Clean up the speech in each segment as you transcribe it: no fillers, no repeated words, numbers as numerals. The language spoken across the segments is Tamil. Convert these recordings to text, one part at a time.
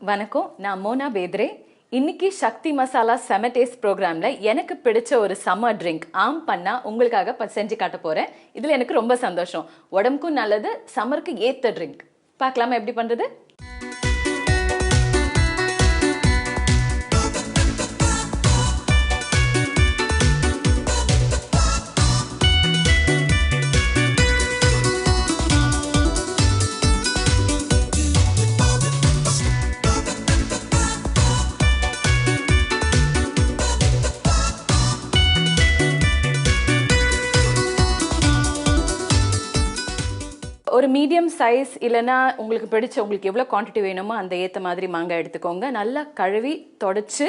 வணக்கம், நான் மோனா பேத்ரே. இன்னைக்கு சக்தி மசாலா செம டேஸ்ட் ப்ரோக்ராம்ல எனக்கு பிடிச்ச ஒரு சம்மர் ட்ரிங்க் ஆம் பண்ணா உங்களுக்காக செஞ்சு காட்ட போறேன். இதுல எனக்கு ரொம்ப சந்தோஷம். உடம்புக்கும் நல்லது, சம்மருக்கு ஏத்த ட்ரிங்க். பார்க்கலாமா எப்படி பண்றது? ஒரு மீடியம் சைஸ் இல்லைன்னா உங்களுக்கு பிடிச்ச உங்களுக்கு எவ்வளோ குவான்டிட்டி வேணுமோ அந்த ஏற்ற மாதிரி மாங்காய் எடுத்துக்கோங்க. நல்லா கழுவி தொடச்சி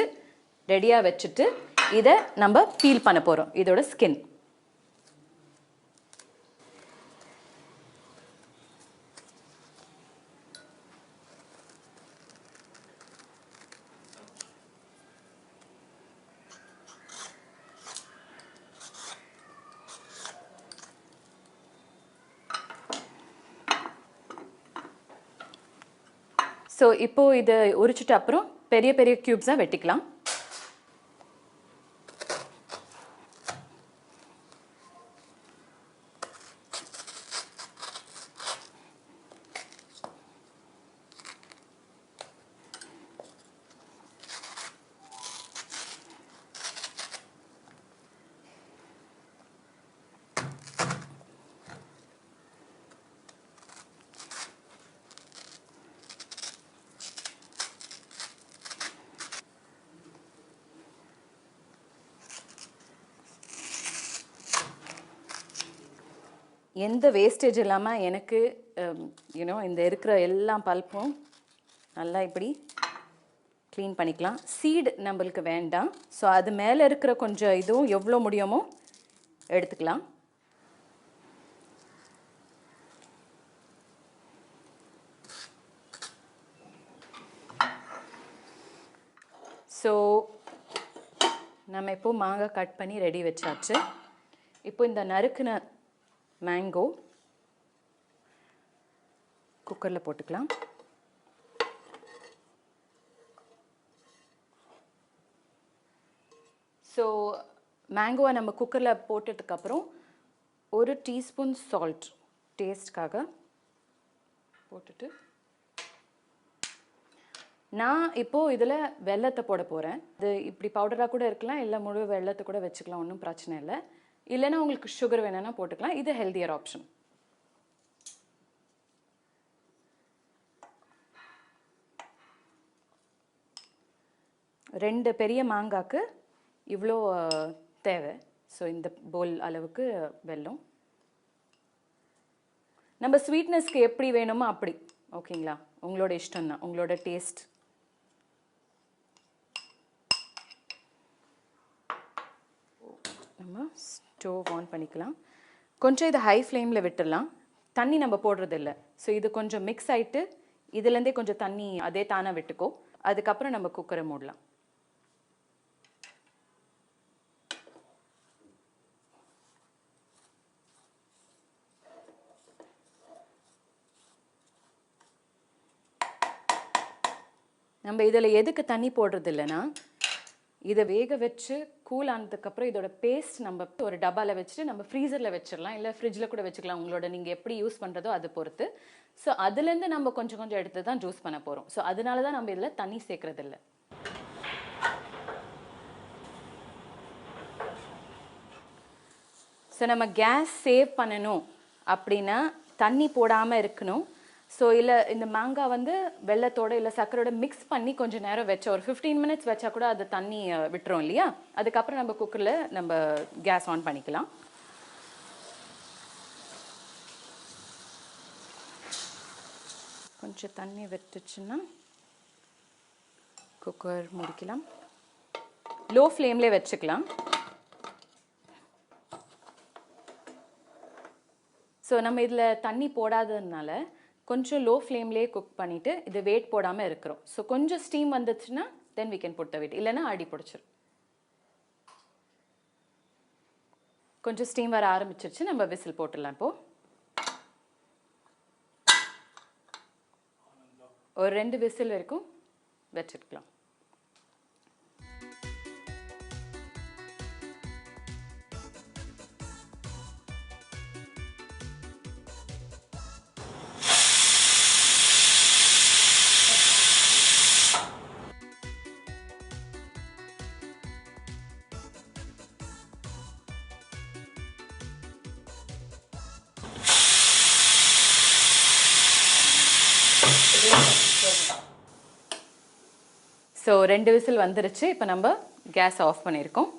ரெடியாக வச்சுட்டு இதை நம்ம பீல் பண்ண போகிறோம். இதோட ஸ்கின் ஸோ இப்போது இதை உரிச்சிட்டு அப்புறம் பெரிய பெரிய க்யூப்ஸாக வெட்டிக்கலாம். எந்த வேஸ்டேஜ் இல்லாமல் எனக்கு இந்த இருக்கிற எல்லா பல்ப்பும் நல்லா இப்படி க்ளீன் பண்ணிக்கலாம். சீடு நம்மளுக்கு வேண்டாம். ஸோ அது மேலே இருக்கிற கொஞ்சம் இதுவும் எவ்வளோ முடியுமோ எடுத்துக்கலாம். ஸோ நம்ம இப்போ மாங்காய் கட் பண்ணி ரெடி வச்சாச்சு. இப்போ இந்த நறுக்குன மேங்கோ குக்கரில் போட்டுக்கலாம். ஸோ மேங்கோவை நம்ம குக்கரில் போட்டதுக்கப்புறம் ஒரு டீஸ்பூன் சால்ட் டேஸ்ட்காக போட்டுட்டு நான் இப்போது இதில் வெல்லத்தை போட போகிறேன். இது இப்படி பவுடராக கூட இருக்கலாம், இல்லை முழு வெல்லத்தை கூட வச்சுக்கலாம், ஒன்றும் பிரச்சனை இல்லை. இல்லைன்னா உங்களுக்கு சுகர் வேணும்னா போட்டுக்கலாம். இது ஹெல்தியர் ஆப்ஷன். ரெண்டு பெரிய மாங்காய்க்கு இவ்வளோ தேவை. ஸோ இந்த போல் அளவுக்கு வெல்லம். நம்ம ஸ்வீட்னஸ்க்கு எப்படி வேணுமோ அப்படி, ஓகேங்களா? உங்களோட இஷ்டம் தான், உங்களோட டேஸ்ட். நம்ம ஸ்டவ் ஆன் பண்ணிக்கலாம். கொஞ்சம் இதை ஹை ஃப்ளேமில் விட்டுடலாம். தண்ணி நம்ம போடுறதில்ல. ஸோ இது கொஞ்சம் மிக்ஸ் ஆகிட்டு இதுலேருந்தே கொஞ்சம் தண்ணி அதே தானாக விட்டுக்கோ. அதுக்கப்புறம் நம்ம குக்கரை மூடலாம். நம்ம இதில் எதுக்கு தண்ணி போடுறது இல்லைன்னா, இதை வேக வச்சு கூல் ஆனதுக்கப்புறம் இதோட பேஸ்ட் நம்ம ஒரு டப்பாவில் வச்சுட்டு நம்ம ஃப்ரீசரில் வச்சிடலாம், இல்லை ஃப்ரிட்ஜில் கூட வச்சுக்கலாம். உங்களோட நீங்கள் எப்படி யூஸ் பண்ணுறதோ அதை பொறுத்து. ஸோ அதுலேருந்து நம்ம கொஞ்சம் கொஞ்சம் எடுத்து தான் ஜூஸ் பண்ண போகிறோம். ஸோ அதனால தான் நம்ம இதில் தண்ணி சேர்க்குறதில்ல. ஸோ நம்ம கேஸ் சேவ் பண்ணணும் அப்படின்னா தண்ணி போடாமல் இருக்கணும். ஸோ இல்லை இந்த மாங்காய் வந்து வெள்ளத்தோடு இல்லை சர்க்கரையோட மிக்ஸ் பண்ணி கொஞ்சம் நேரம் வச்சா, ஒரு 15 மினிட்ஸ் வச்சா கூட அது தண்ணி விட்டுரும் இல்லையா? அதுக்கப்புறம் நம்ம குக்கரில் நம்ம கேஸ் ஆன் பண்ணிக்கலாம். கொஞ்சம் தண்ணி விட்டுச்சுன்னா குக்கர் முடிக்கலாம். லோ ஃப்ளேம்லேயே வச்சுக்கலாம். ஸோ நம்ம இதில் தண்ணி போடாததுனால கொஞ்சம் லோ ஃப்ளேம்லேயே குக் பண்ணிவிட்டு இது வெயிட் போடாமல் இருக்கிறோம். ஸோ கொஞ்சம் ஸ்டீம் வந்துச்சுன்னா தென் we can put the weight. இல்லைன்னா அடி பிடிச்சிரும். கொஞ்சம் ஸ்டீம் வர ஆரம்பிச்சிருச்சு. நம்ம விசில் போட்டுடலாம். இப்போது ஒரு 2 விசில் வரைக்கும் வச்சிருக்கலாம். ஸோ 2 விசில் வந்துருச்சு. இப்போ நம்ம கேஸ் ஆஃப் பண்ணியிருக்கோம்.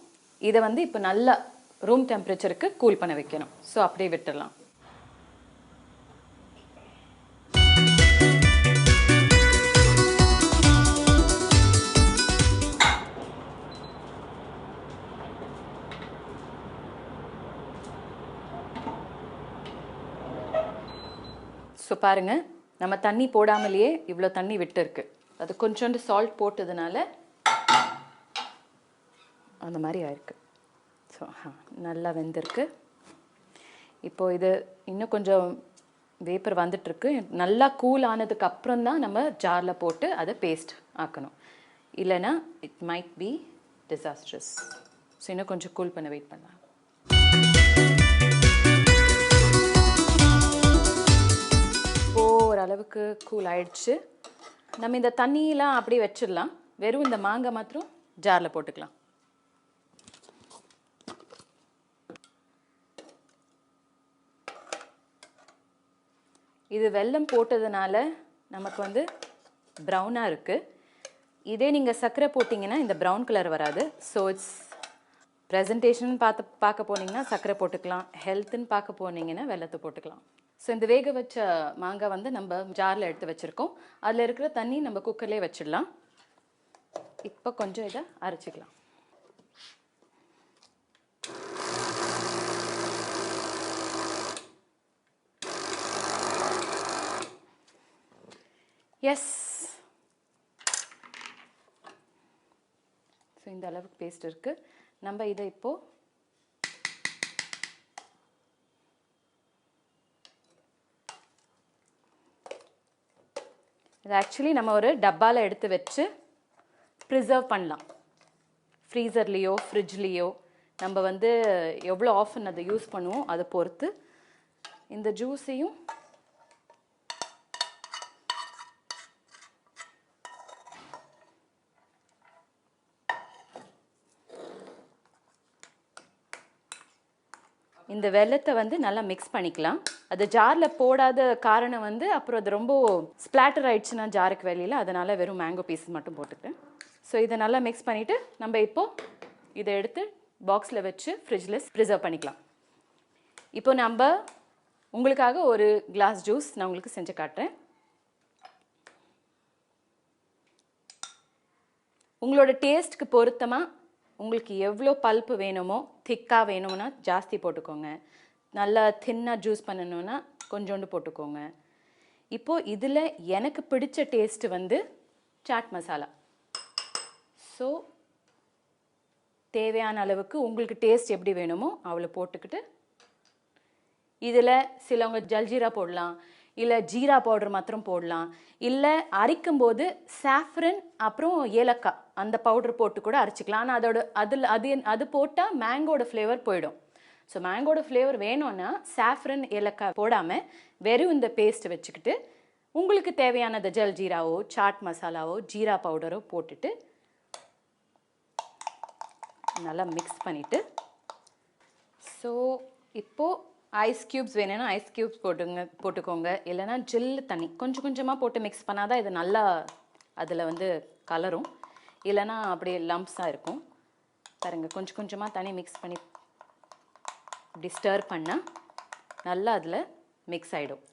இதை வந்து இப்போ நல்லா ரூம் டெம்பரேச்சருக்கு கூல் பண்ண வைக்கணும். ஸோ அப்படியே விட்டுடலாம். ஸோ பாருங்கள், நம்ம தண்ணி போடாமலேயே இவ்வளோ தண்ணி விட்டு இருக்கு. அது கொஞ்சோண்டு சால்ட் போட்டதுனால அந்த மாதிரி ஆயிருக்கு. ஸோ நல்லா வெந்திருக்கு. இப்போது இது இன்னும் கொஞ்சம் வேப்பர் வந்துட்டுருக்கு. நல்லா கூல் ஆனதுக்கு அப்புறம் தான் நம்ம ஜாரில் போட்டு அதை பேஸ்ட் ஆக்கணும். இல்லைன்னா it might be disastrous. So இன்னும் கொஞ்சம் கூல் பண்ண வெயிட் பண்ணலாம். ஓரளவுக்கு கூல் ஆயிடுச்சு. நம்ம இந்த தண்ணியெலாம் அப்படியே வச்சிடலாம். வெறும் இந்த மாங்காய் மாத்திரம் ஜாரில் போட்டுக்கலாம். இது வெல்லம் போட்டதுனால நமக்கு வந்து ப்ரௌனாக இருக்குது. இதே நீங்கள் சர்க்கரை போட்டிங்கன்னா இந்த ப்ரௌன் கலர் வராது. ஸோ இட்ஸ் ப்ரெசன்டேஷன் பார்க்க போனீங்கன்னா சர்க்கரை போட்டுக்கலாம், ஹெல்த்துன்னு பார்க்க போனீங்கன்னா வெல்லத்தை போட்டுக்கலாம். ஸோ இந்த வேக வச்ச மாங்காய் வந்து நம்ம ஜாரில் எடுத்து வச்சுருக்கோம். அதில் இருக்கிற தண்ணி நம்ம குக்கர்லேயே வச்சிடலாம். இப்போ கொஞ்சம் இதை அரைச்சிக்கலாம். எஸ், ஸோ இந்த அளவுக்கு பேஸ்ட் இருக்குது. நம்ம இதை இப்போது இது ஆக்சுவலி நம்ம ஒரு டப்பாவில் எடுத்து வச்சு ப்ரிசர்வ் பண்ணலாம். ஃப்ரீசர்லேயோ ஃப்ரிட்ஜ்லேயோ நம்ம வந்து எவ்வளோ ஆஃபன் அதை யூஸ் பண்ணுவோம் அதை பொறுத்து. இந்த ஜூஸையும் இந்த வெல்லத்தை வந்து நல்லா மிக்ஸ் பண்ணிக்கலாம். அது ஜாரில் போடாத காரணம் வந்து அப்புறம் அது ரொம்ப ஸ்ப்ளாட்டர் ஆயிடுச்சுன்னா ஜாருக்கு வெளியில், அதனால் வெறும் மேங்கோ பீஸ் மட்டும் போட்டுக்கிறேன். ஸோ இதை நல்லா மிக்ஸ் பண்ணிவிட்டு நம்ம இப்போது இதை எடுத்து பாக்ஸில் வச்சு ஃப்ரிட்ஜில் ப்ரிசர்வ் பண்ணிக்கலாம். இப்போ நம்ம உங்களுக்காக ஒரு கிளாஸ் ஜூஸ் நான் உங்களுக்கு செஞ்சு காட்டுறேன். உங்களோட டேஸ்ட்டுக்கு பொருத்தமாக உங்களுக்கு எவ்வளோ பல்ப்பு வேணுமோ, திக்காக வேணும்னா ஜாஸ்தி போட்டுக்கோங்க, நல்லா தின்னாக ஜூஸ் பண்ணணுன்னா கொஞ்சோண்டு போட்டுக்கோங்க. இப்போது இதில் எனக்கு பிடிச்ச டேஸ்ட்டு வந்து சாட் மசாலா. ஸோ தேவையான அளவுக்கு உங்களுக்கு டேஸ்ட் எப்படி வேணுமோ அவ்வளோ போட்டுக்கிட்டு, இதில் சிலவங்க ஜல்ஜீரா போடலாம், இல்லை ஜீரா பவுடர் மாத்திரம் போடலாம், இல்லை அரைக்கும்போது சாஃப்ரன் அப்புறம் ஏலக்காய் அந்த பவுடர் போட்டு கூட அரைச்சிக்கலாம். ஆனால் அது போட்டால் மேங்கோட ஃப்ளேவர் போயிடும். ஸோ மேங்கோட ஃப்ளேவர் வேணும்னா சாஃப்ரன் ஏலக்காய் போடாமல் வெறும் இந்த பேஸ்ட்டை வச்சுக்கிட்டு உங்களுக்கு தேவையானது ஜல்ஜீராவோ சாட் மசாலாவோ ஜீரா பவுடரோ போட்டுட்டு நல்லா மிக்ஸ் பண்ணிவிட்டு, ஸோ இப்போது ஐஸ் க்யூப்ஸ் வேணும்னா ஐஸ் க்யூப்ஸ் போட்டுக்கோங்க. இல்லைனா ஜில்லு தண்ணி கொஞ்சம் கொஞ்சமாக போட்டு மிக்ஸ் பண்ணால் தான் இது நல்லா அதில் வந்து கலரும். இல்லைனா அப்படியே லம்ப்ஸாக இருக்கும். பாருங்கள், கொஞ்சம் கொஞ்சமாக தண்ணி மிக்ஸ் பண்ணி இப்படி ஸ்டர் பண்ணால் நல்லா அதில் மிக்ஸ் ஆகிடும்.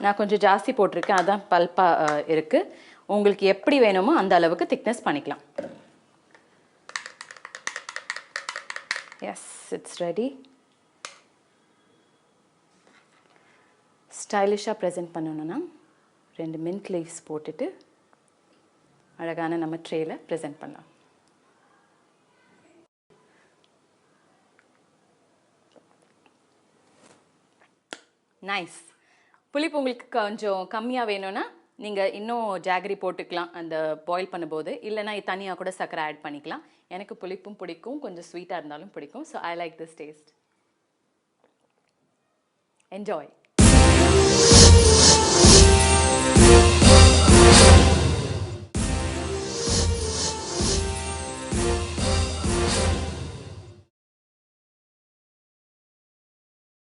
நான் கொஞ்சம் ஜாஸ்தி போட்டிருக்கேன், அதான் பல்பாக இருக்குது. உங்களுக்கு எப்படி வேணுமோ அந்த அளவுக்கு திக்னஸ் பண்ணிக்கலாம். Yes, it's ready. ஸ்டைலிஷாக ப்ரெசென்ட் பண்ணணுன்னா 2 மின்ட் லீவ்ஸ் போட்டுட்டு அழகான நம்ம ட்ரேயில் ப்ரெசென்ட் பண்ணலாம். நைஸ். புளிப்பு உங்களுக்கு கொஞ்சம் கம்மியாக வேணும்னா நீங்கள் இன்னும் ஜாகரி போட்டுக்கலாம் அந்த பாயில் பண்ணும்போது. இல்லைனா தனியாக கூட சர்க்கரை ஆட் பண்ணிக்கலாம். எனக்கு புளிப்பும் பிடிக்கும், கொஞ்சம் ஸ்வீட்டாக இருந்தாலும் பிடிக்கும். So I like this taste. Enjoy.